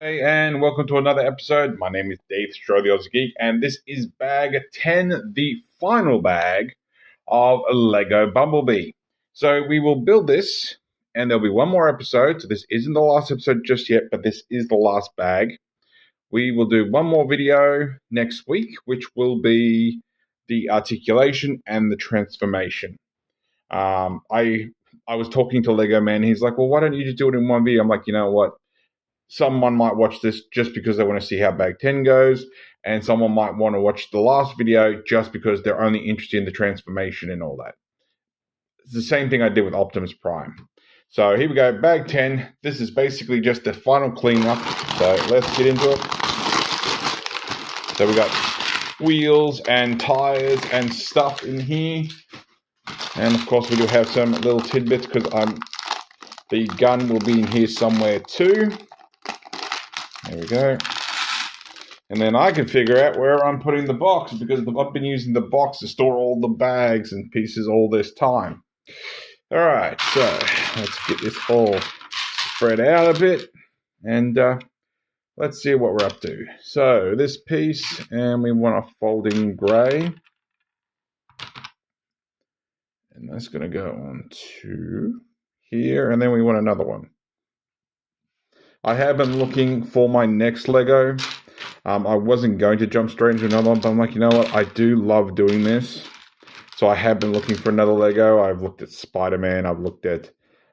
Hey, and welcome to another episode. My name is Daethstro, the Aussie Geek, and this is bag 10, the final bag of Lego Bumblebee. So we will build this, and there'll be one more episode. So this isn't the last episode just yet, but this is the last bag. We will do one more video next week, which will be the articulation and the transformation. I was talking to Lego Man. He's like, "Well, why don't you just do it in one video?" I'm like, you know what? Someone might watch this just because they want to see how bag 10 goes, and someone might want to watch the last video just because they're only interested in the transformation and all that. It's the same thing I did with Optimus Prime. So here we go, bag 10. This is basically just the final cleanup. So let's get into it. So we got wheels and tires and stuff in here. And of course we do have some little tidbits because the gun will be in here somewhere too. There we go. And then I can figure out where I'm putting the box because I've been using the box to store all the bags and pieces all this time. All right, so let's get this all spread out a bit and let's see what we're up to. So this piece, and we want a folding grey. And that's going to go on to here, and then we want another one. I have been looking for my next Lego. I wasn't going to jump straight into another one, but I'm like, you know what? I do love doing this. So I have been looking for another Lego. I've looked at Spider-Man. I've looked at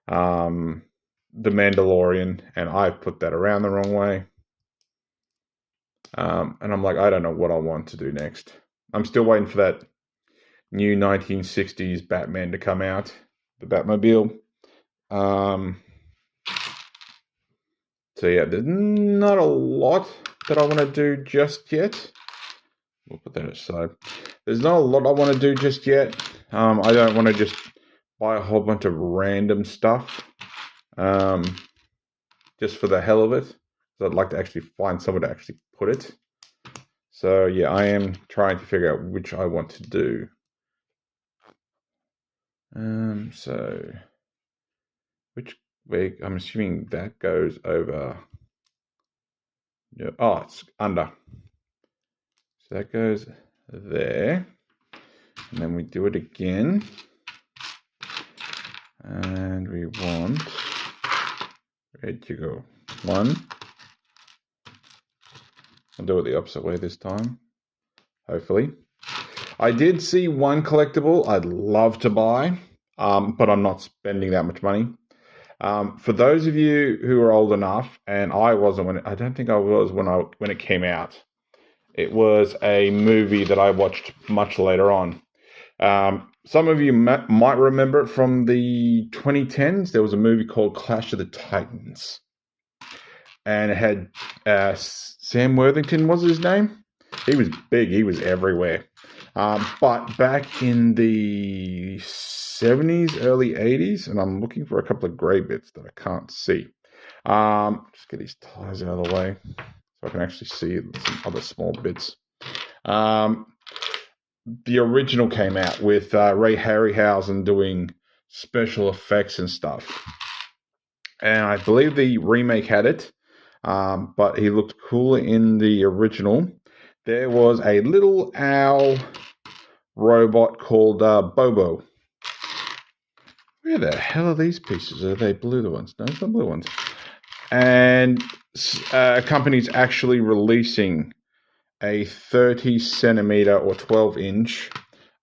The Mandalorian, and I've put that around the wrong way. And I'm like, I don't know what I want to do next. I'm still waiting for that new 1960s Batman to come out, the Batmobile. So yeah, there's not a lot that I want to do just yet. We'll put that aside. There's not a lot I want to do just yet. I don't want to just buy a whole bunch of random stuff just for the hell of it. So I'd like to actually find somewhere to actually put it. So yeah, I am trying to figure out which I want to do. So which way? I'm assuming that goes over. Yeah, oh, it's under. So that goes there. And then we do it again. And we want, ready to go, one. I'll do it the opposite way this time, hopefully. I did see one collectible I'd love to buy, but I'm not spending that much money. For those of you who are old enough, and I wasn't I don't think I was when it came out. It was a movie that I watched much later on. Some of you might remember it from the 2010s. There was a movie called Clash of the Titans. And it had Sam Worthington was his name. He was big. He was everywhere. But back in the 70s, early 80s, and I'm looking for a couple of grey bits that I can't see. Just get these tires out of the way so I can actually see some other small bits. The original came out with Ray Harryhausen doing special effects and stuff. And I believe the remake had it, but he looked cooler in the original. There was a little owl robot called Bobo. Where the hell are these pieces? Are they blue ones? No, it's not blue ones. And a company's actually releasing a 30 centimeter or 12-inch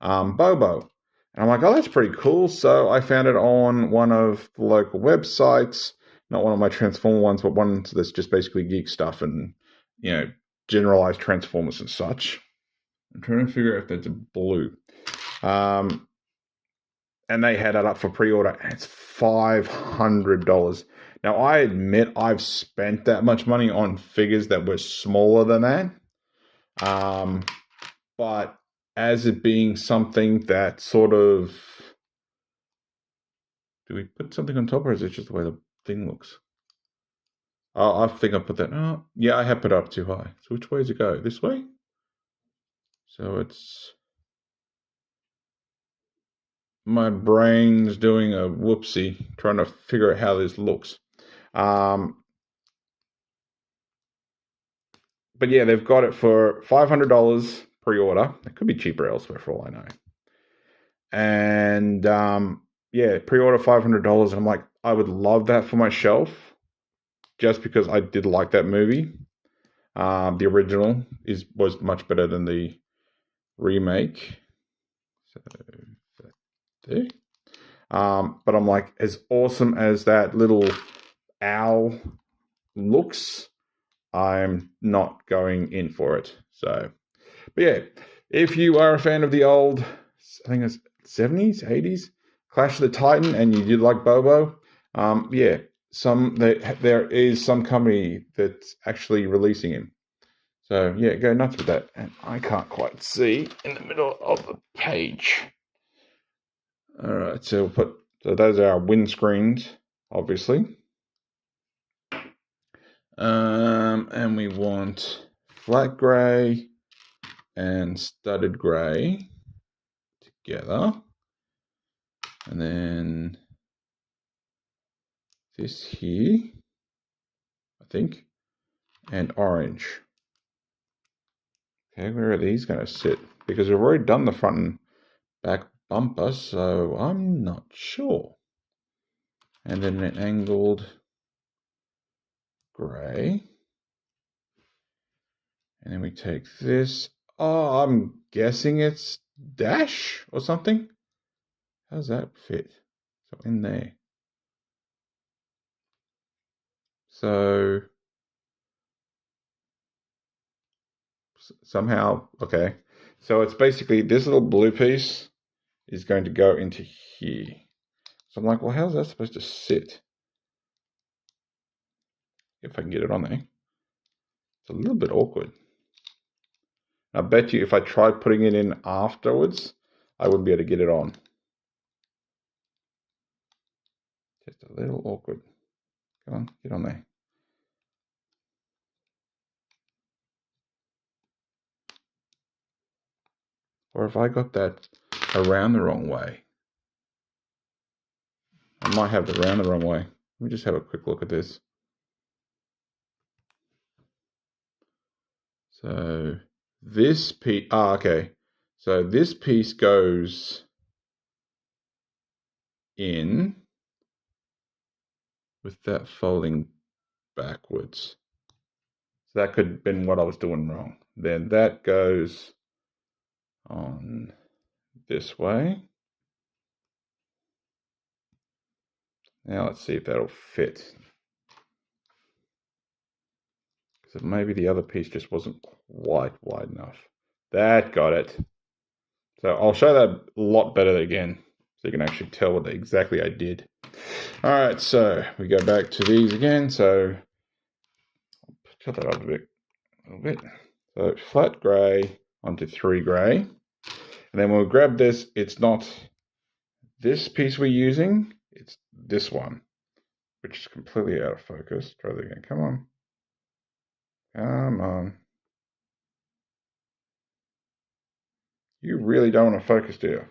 Bobo. And I'm like, oh, that's pretty cool. So I found it on one of the local websites, not one of my Transformer ones, but one that's just basically geek stuff and, generalized Transformers and such. I'm trying to figure out if that's blue. And they had it up for pre-order, and it's $500. Now, I admit I've spent that much money on figures that were smaller than that. But as it being something that sort of, do we put something on top, or is it just the way the thing looks? Oh, I think I put that. Oh, yeah, I have put it up too high. So which way does it go? This way? So it's, my brain's doing a whoopsie trying to figure out how this looks. but yeah, they've got it for $500 pre-order. It could be cheaper elsewhere for all I know. And yeah, pre-order $500. And I'm like, I would love that for my shelf, just because I did like that movie. The original was much better than the remake. So there. But I'm like, as awesome as that little owl looks, I'm not going in for it. So, but yeah, if you are a fan of the old, I think it's 70s, 80s, Clash of the Titan, and you did like Bobo, yeah, there is some company that's actually releasing him. So yeah, go nuts with that. And I can't quite see in the middle of the page. All right, so those are our windscreens, obviously. And we want flat grey and studded grey together. And then this here, I think, and orange. Okay, where are these going to sit? Because we've already done the front and back bumper, so I'm not sure. And then an angled grey. And then we take this. Oh, I'm guessing it's dash or something. How does that fit? So in there. So somehow, okay. So it's basically this little blue piece is going to go into here. So I'm like, well, how's that supposed to sit? If I can get it on there. It's a little bit awkward. I bet you if I tried putting it in afterwards, I wouldn't be able to get it on. Just a little awkward. Come on, get on there. Or if I got that around the wrong way. I might have it around the wrong way. Let me just have a quick look at this. So this piece, okay. So this piece goes in with that folding backwards. So that could have been what I was doing wrong. Then that goes on this way. Now let's see if that'll fit. Because maybe the other piece just wasn't quite wide enough. That got it. So I'll show that a lot better again, so you can actually tell what exactly I did. All right, so we go back to these again. So I'll cut that up a little bit. So flat grey onto 3 grey. And then we'll grab this. It's not this piece we're using. It's this one, which is completely out of focus. Try that again. Come on. Come on. You really don't want to focus, do you?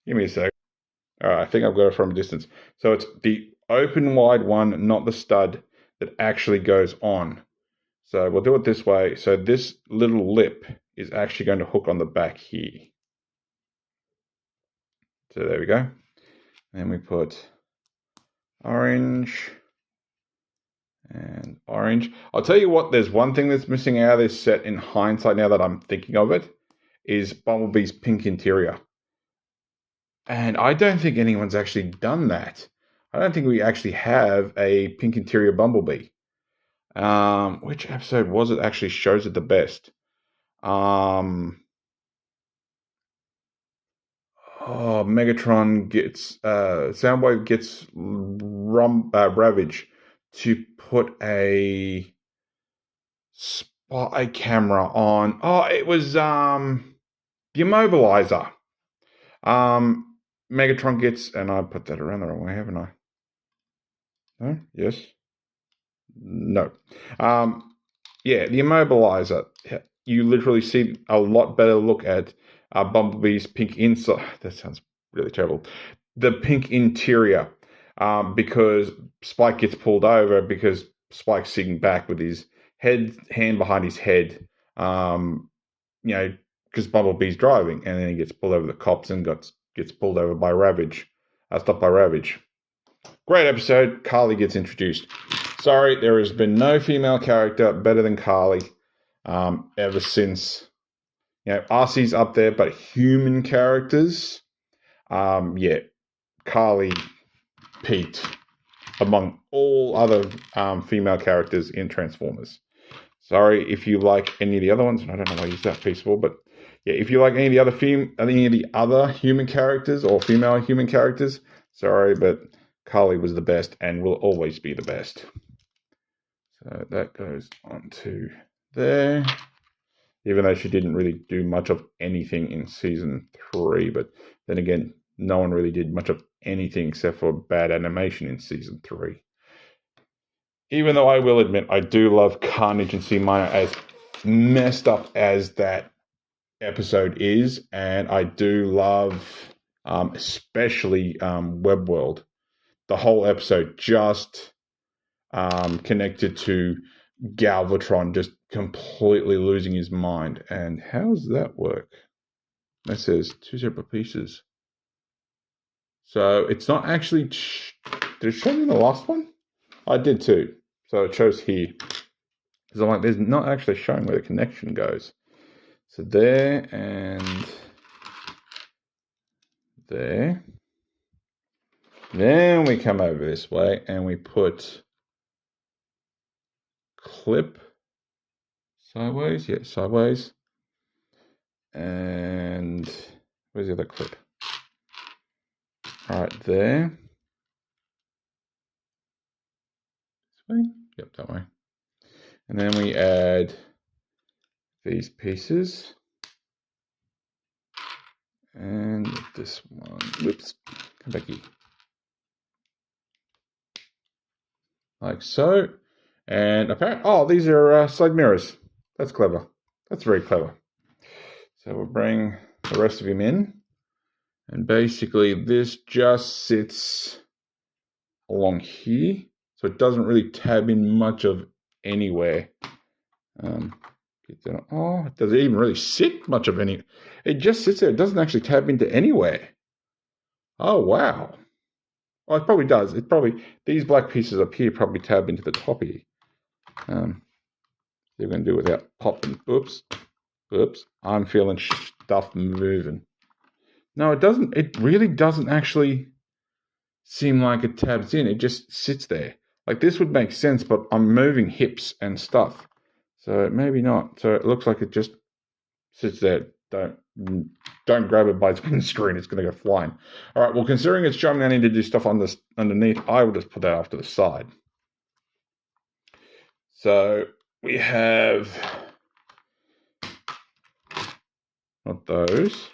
Give me a sec. All right, I think I've got it from a distance. So it's the open wide one, not the stud that actually goes on. So we'll do it this way. So this little lip is actually going to hook on the back here. So there we go. And we put orange and orange. I'll tell you what, there's one thing that's missing out of this set in hindsight now that I'm thinking of it, is Bumblebee's pink interior. And I don't think anyone's actually done that. I don't think we actually have a pink interior Bumblebee. Which episode was it actually shows it the best? Megatron gets, Soundwave gets Ravage to put a spy camera on. Oh, it was the immobilizer. Megatron gets, and I put that around the wrong way, haven't I? No? Yes? No. Yeah, the immobilizer. You literally see a lot better look at Bumblebee's pink inside. That sounds really terrible. The pink interior, because Spike gets pulled over because Spike sitting back with his hand behind his head, because Bumblebee's driving, and then he gets pulled over the cops and gets pulled over by Ravage, stopped by Ravage. Great episode. Carly gets introduced. Sorry, there has been no female character better than Carly ever since. Aussie's up there, but human characters, Carly peaked among all other female characters in Transformers. Sorry if you like any of the other ones. I don't know why I use that piece for, but if you like any of the other human characters or female human characters, sorry, but Carly was the best and will always be the best. So that goes on to there. Even though she didn't really do much of anything in season 3, but then again, no one really did much of anything except for bad animation in season 3. Even though I will admit, I do love Carnage and C Minor, as messed up as that episode is, and I do love, especially Web World. The whole episode just connected to Galvatron just completely losing his mind. And how does that work? That says 2 separate pieces. So it's not actually... Did it show me in the last one? I did too. So it shows here. Because I'm like, there's not actually showing where the connection goes. So there and there. Then we come over this way and we put clip sideways. Yeah, sideways. And where's the other clip? Right there. This way? Yep, that way. And then we add these pieces. And this one. Whoops. Come back here. Like so. And apparently, these are side mirrors. That's clever. That's very clever. So we'll bring the rest of him in. And basically this just sits along here. So it doesn't really tab in much of anywhere. Does it even really sit much of any? It just sits there. It doesn't actually tab into anywhere. Oh, wow. Well, it probably does. These black pieces up here probably tab into the top here. You're going to do it without popping. Oops. I'm feeling stuff moving. No, it doesn't. It really doesn't actually seem like it tabs in. It just sits there. Like this would make sense, but I'm moving hips and stuff. So maybe not. So it looks like it just sits there. Don't grab it by its windscreen. It's going to go flying. All right. Well, considering it's showing I need to do stuff on this underneath, I will just put that off to the side. So we have not those.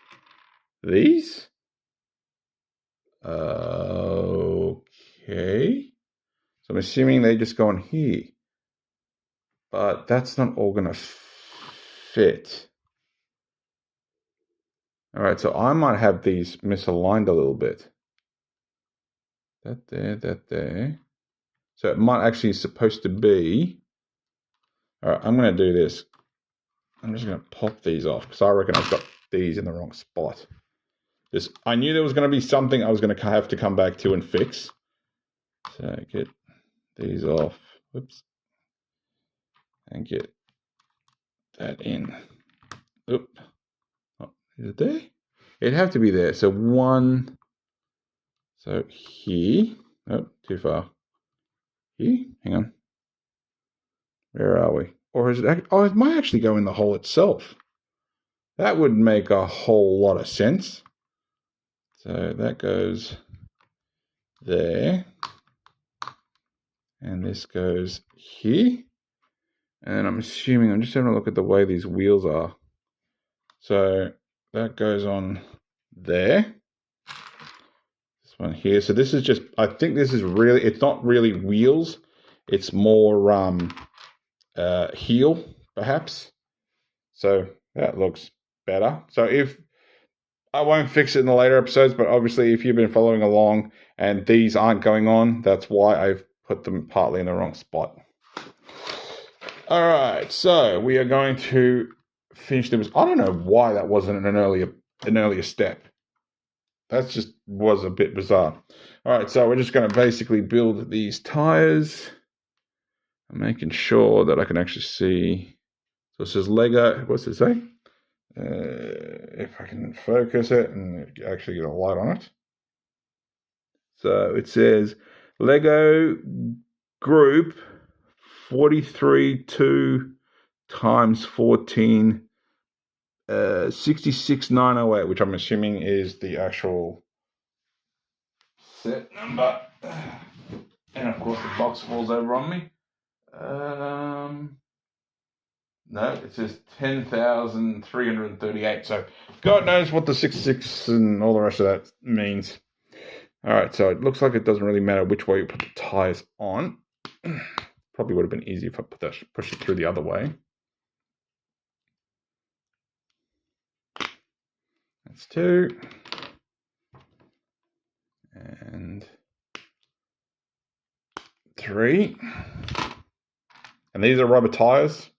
These? Okay. So I'm assuming they just go on here. But that's not all going to fit. All right, so I might have these misaligned a little bit. That there. So it might actually supposed to be... All right, I'm going to do this. I'm just going to pop these off because I reckon I've got these in the wrong spot. I knew there was going to be something I was going to have to come back to and fix. So get these off. Whoops. And get that in. Oop. Oh, is it there? It'd have to be there. So one. So here. Oh, too far. Here. Hang on. Where are we? Or is it? Oh, it might actually go in the hole itself. That would make a whole lot of sense. So that goes there. And this goes here. And I'm assuming, I'm just having a look at the way these wheels are. So that goes on there. This one here. So this is just, I think this is really, it's not really wheels. It's more heel, perhaps. So that looks better. So I won't fix it in the later episodes, but obviously if you've been following along and these aren't going on, that's why I've put them partly in the wrong spot. All right, so we are going to finish them. I don't know why that wasn't an earlier step. That just was a bit bizarre. All right, so we're just going to basically build these tires. I'm making sure that I can actually see. So it says Lego. What's it say? If I can focus it and actually get a light on it. So it says Lego Group 43.2 times 14, 66,908, which I'm assuming is the actual set number. And of course the box falls over on me. No, it says 10,338. So God knows what the 66 and all the rest of that means. All right, so it looks like it doesn't really matter which way you put the tires on. Probably would have been easier if I push it through the other way. That's 2. And 3. And these are rubber tires.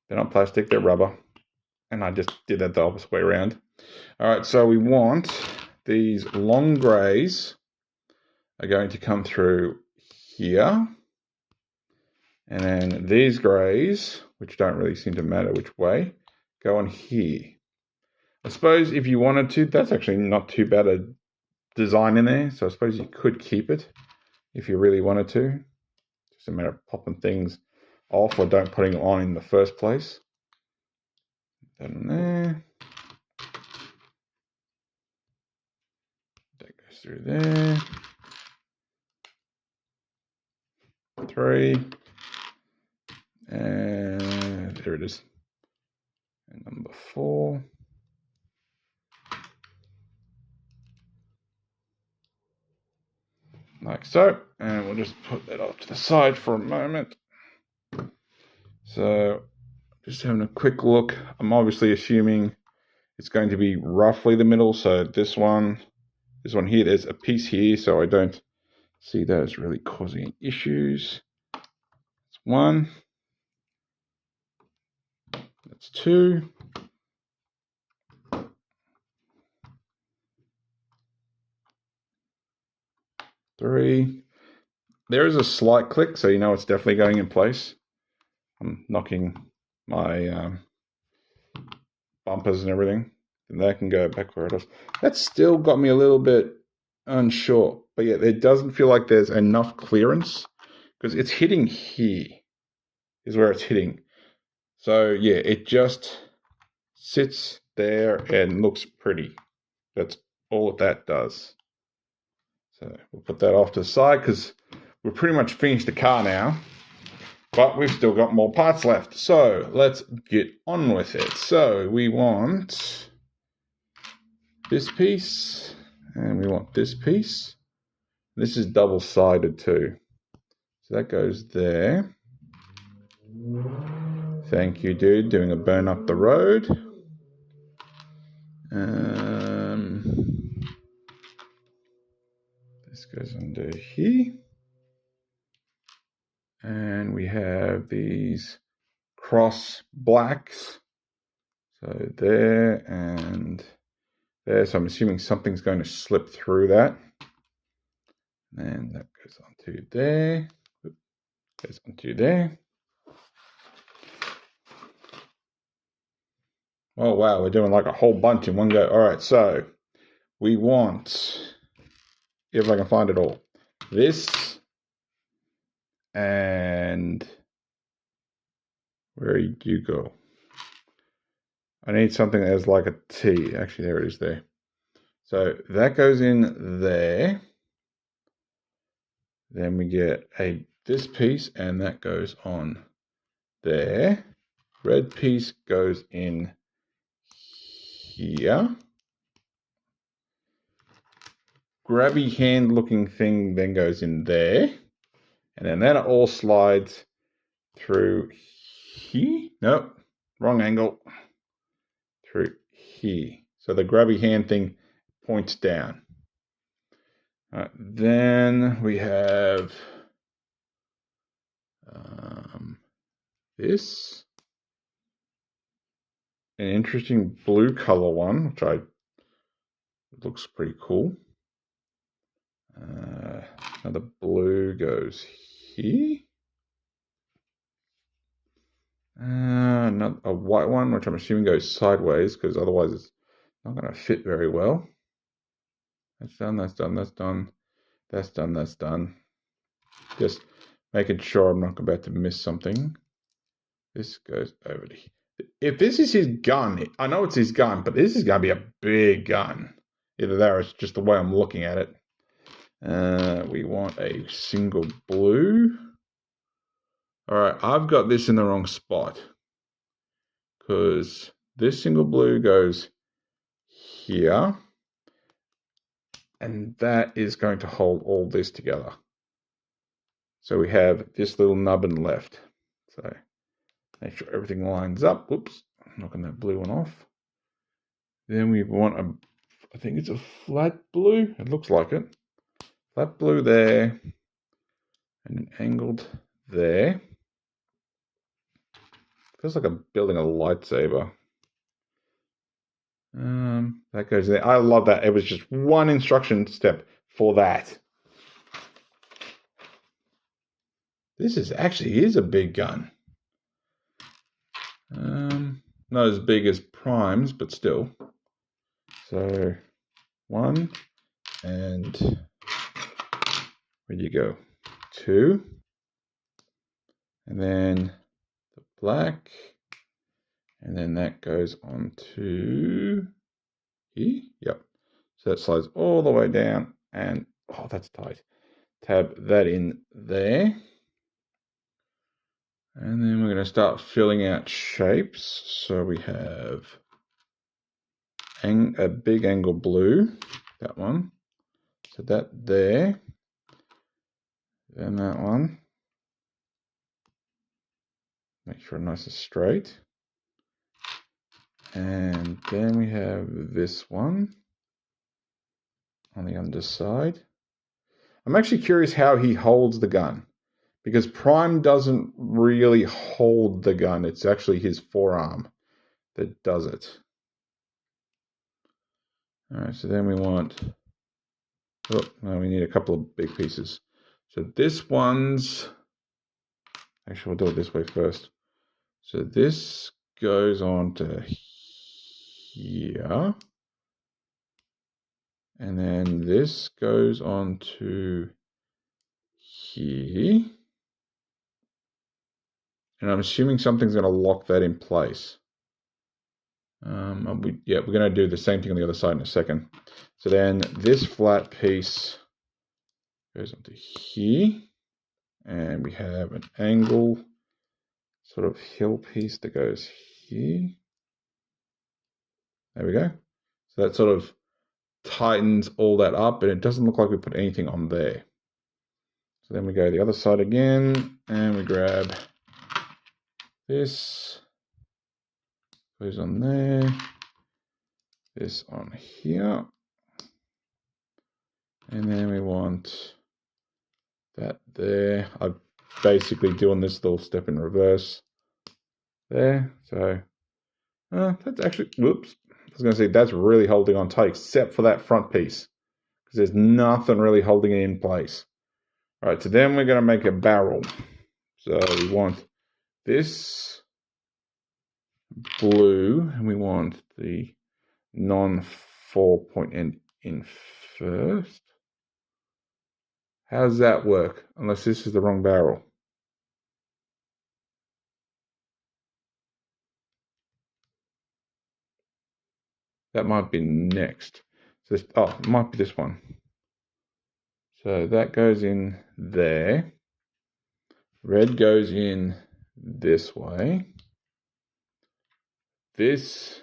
They're not plastic, they're rubber. And I just did that the opposite way around. All right, so we want these long greys are going to come through here. And then these greys, which don't really seem to matter which way, go on here. I suppose if you wanted to, that's actually not too bad a design in there. So I suppose you could keep it if you really wanted to. Just a matter of popping things off or don't putting it on in the first place. That in there. That goes through there. 3. And there it is. And number 4. Like so. And we'll just put that off to the side for a moment. So just having a quick look. I'm obviously assuming it's going to be roughly the middle. So this one here, there's a piece here. So I don't see that as really causing issues. That's 1. That's 2. 3. There is a slight click, so you know it's definitely going in place. I'm knocking my bumpers and everything, and that can go back where it is. That's still got me a little bit unsure, but yeah, it doesn't feel like there's enough clearance because it's hitting here is where it's hitting. So yeah, it just sits there and looks pretty. That's all that does. So we'll put that off to the side because we're pretty much finished the car now, but we've still got more parts left. So let's get on with it. So we want this piece and we want this piece. This is double-sided too. So that goes there. Thank you, dude. Doing a burn up the road. This goes under here. And we have these cross blacks. So there and there. So I'm assuming something's going to slip through that. And that goes onto there. Goes onto there. Oh, wow. We're doing like a whole bunch in one go. All right. So we want, if I can find it all, this and where do you go? I need something that has like a T. Actually, there it is there. So that goes in there. Then we get this piece and that goes on there. Red piece goes in here. Grabby hand looking thing then goes in there. And then that all slides through here. Nope, wrong angle. Through here. So the grabby hand thing points down. Then we have this. An interesting blue color one, which looks pretty cool. Another blue goes here. Not a white one, which I'm assuming goes sideways, because otherwise it's not going to fit very well. That's done, that's done, that's done, that's done, that's done. Just making sure I'm not about to miss something. This goes over to here. If this is his gun, I know it's his gun, but this is going to be a big gun. Either that or it's just the way I'm looking at it. We want a single blue. All right, I've got this in the wrong spot, because this single blue goes here, and that is going to hold all this together. So we have this little nubbin left. So make sure everything lines up. Whoops, knocking that blue one off. Then we want I think it's a flat blue. It looks like it. Flat blue there, and an angled there. Feels like I'm building a lightsaber. That goes there. I love that. It was just one instruction step for that. This is a big gun. Not as big as Prime's, but still. So 1, and where do you go? 2, and then the black, and then that goes on to here. Yep. So that slides all the way down, and oh, that's tight. Tab that in there. And then we're going to start filling out shapes. So we have a big angle blue, that one. So that there. Then that one. Make sure nice and straight. And then we have this one on the underside. I'm actually curious how he holds the gun, because Prime doesn't really hold the gun. It's actually his forearm that does it. All right, so then we want, we need a couple of big pieces. So this one's, actually we'll do it this way first. So this goes on to here. And then this goes on to here. And I'm assuming something's going to lock that in place. We're going to do the same thing on the other side in a second. So then this flat piece goes onto here. And we have an angle sort of hill piece that goes here. There we go. So that sort of tightens all that up, and it doesn't look like we put anything on there. So then we go the other side again, and we grab this, goes on there, this on here, and then we want that there. I'm basically doing this little step in reverse there. So that's actually, whoops, I was going to say that's really holding on tight, except for that front piece, because there's nothing really holding it in place. All right, so then we're going to make a barrel. So we want this blue, and we want the non-4 point end in first. How does that work? Unless this is the wrong barrel. That might be next. So this, it might be this one. So that goes in there. Red goes in this way. This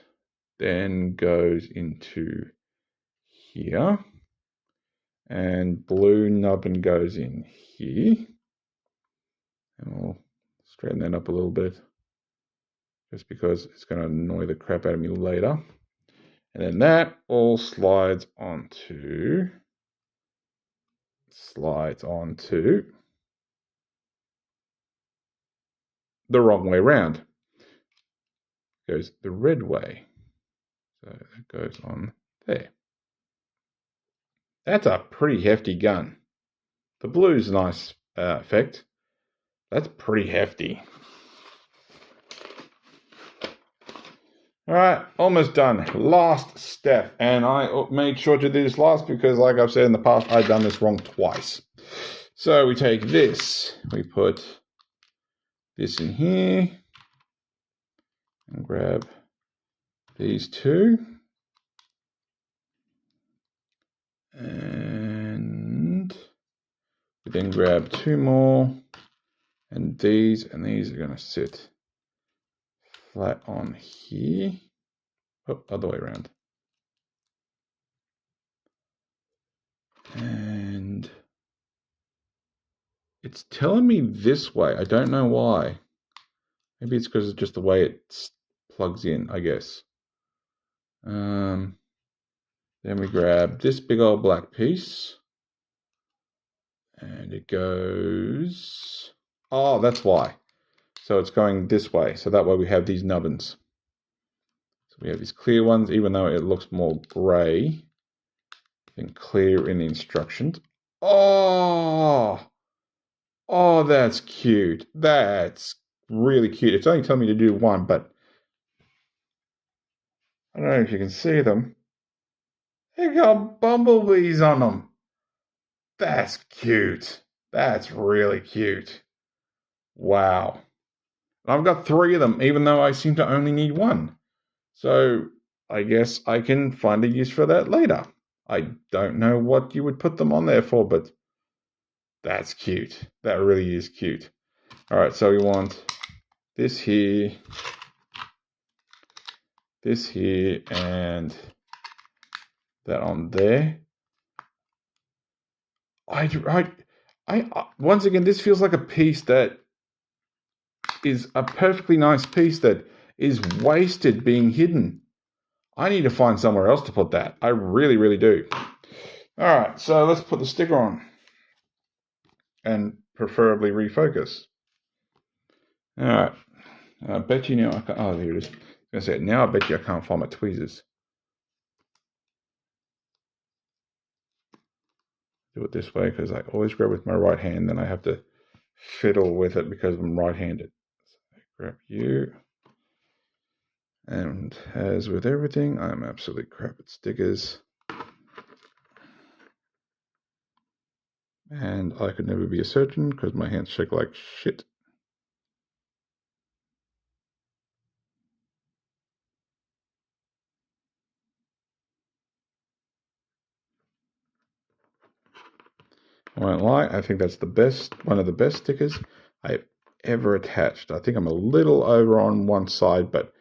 then goes into here. And blue nubbin goes in here. And we'll straighten that up a little bit, just because it's going to annoy the crap out of me later. And then that all slides onto the wrong way around. It goes the red way. So that goes on there. That's a pretty hefty gun. The blue's a nice effect. That's pretty hefty. All right, almost done. Last step. And I made sure to do this last because, like I've said in the past, I've done this wrong twice. So we take this, we put this in here, and grab these two. And we then grab two more, and these are going to sit flat on here. Oh, other way around. And it's telling me this way. I don't know why. Maybe it's because of just the way it plugs in, I guess. Then we grab this big old black piece. And it goes... Oh, that's why. So it's going this way. So that way we have these nubbins. So we have these clear ones, even though it looks more grey than clear in the instructions. Oh! Oh, that's cute. That's really cute. It's only telling me to do one, but I don't know if you can see them. They got bumblebees on them. That's cute. That's really cute. Wow. I've got 3 of them, even though I seem to only need 1. So I guess I can find a use for that later. I don't know what you would put them on there for, but that's cute. That really is cute. All right, so we want this here, and that on there. I once again, this feels like a piece that is a perfectly nice piece that is wasted being hidden. I need to find somewhere else to put that. I really, really do. All right, so let's put the sticker on and preferably refocus. All right, I bet you now I can't. Oh, there it is. I was going to say, now I bet you I can't find my tweezers. Do it this way because I always grab with my right hand, then I have to fiddle with it because I'm right-handed. So I grab you. And as with everything, I'm absolutely crap at stickers. And I could never be a surgeon because my hands shake like shit. I won't lie, I think that's the best, one of the best stickers I've ever attached. I think I'm a little over on one side, but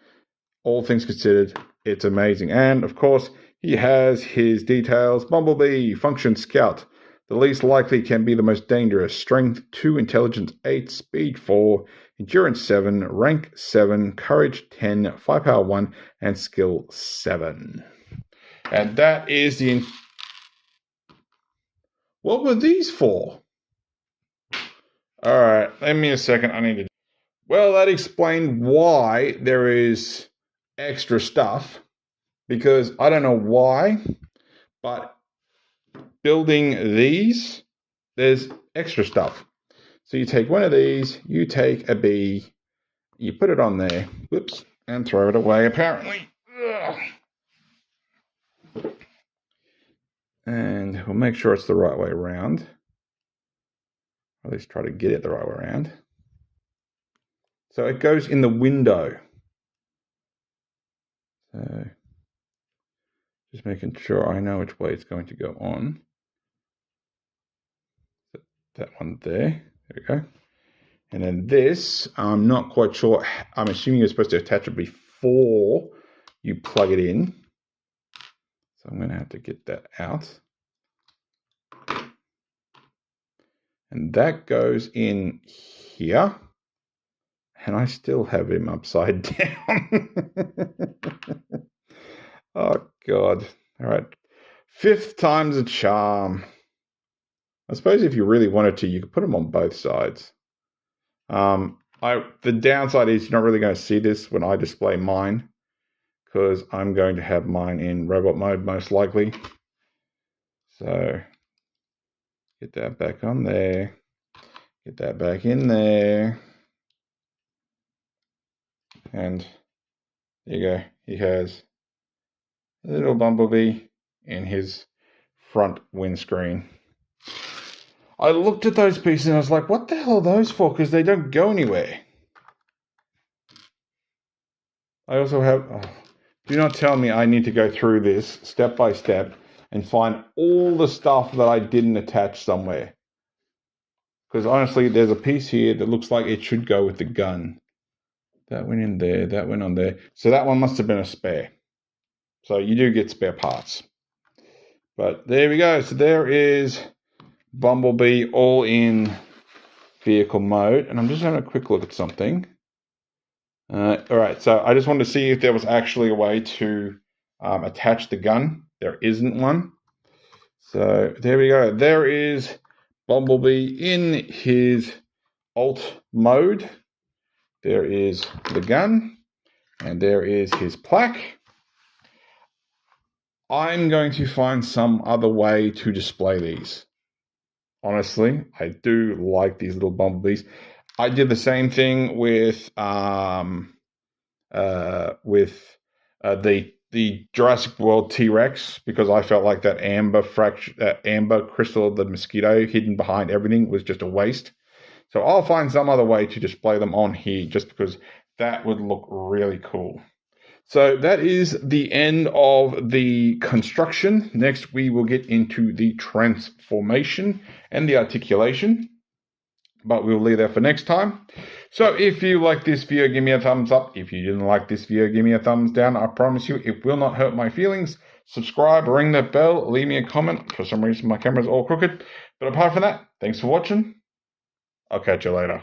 all things considered, it's amazing. And of course, he has his details. Bumblebee, function scout. The least likely can be the most dangerous. Strength 2, intelligence 8, speed 4, endurance 7, rank 7, courage 10, firepower 1, and skill 7. And that is the... What were these for? All right, give me a second. I need to... Well, that explained why there is extra stuff. Because I don't know why, but building these, there's extra stuff. So you take one of these, you take a bee, you put it on there, whoops, and throw it away, apparently. Ugh. And we'll make sure it's the right way around. Or at least try to get it the right way around. So it goes in the window. So just making sure I know which way it's going to go on. That one there. There we go. And then this, I'm not quite sure. I'm assuming you're supposed to attach it before you plug it in. So I'm going to have to get that out. And that goes in here. And I still have him upside down. Oh, God. All right. 5th time's a charm. I suppose if you really wanted to, you could put them on both sides. The downside is you're not really going to see this when I display mine, because I'm going to have mine in robot mode most likely. So get that back on there. Get that back in there. And there you go. He has a little Bumblebee in his front windscreen. I looked at those pieces and I was like, what the hell are those for? Because they don't go anywhere. I also have... do not tell me I need to go through this step by step and find all the stuff that I didn't attach somewhere. Because honestly, there's a piece here that looks like it should go with the gun. That went in there, that went on there. So that one must have been a spare. So you do get spare parts. But there we go. So there is Bumblebee all in vehicle mode. And I'm just having a quick look at something. All right, so I just wanted to see if there was actually a way to attach the gun. There isn't one. So there we go. There is Bumblebee in his alt mode. There is the gun, and there is his plaque. I'm going to find some other way to display these. Honestly, I do like these little Bumblebees. I did the same thing with the Jurassic World T-Rex, because I felt like that amber crystal of the mosquito hidden behind everything was just a waste. So I'll find some other way to display them on here, just because that would look really cool. So that is the end of the construction. Next, we will get into the transformation and the articulation, but we'll leave that for next time. So if you like this video, give me a thumbs up. If you didn't like this video, give me a thumbs down. I promise you it will not hurt my feelings. Subscribe, ring that bell, leave me a comment. For some reason, my camera's all crooked. But apart from that, thanks for watching. I'll catch you later.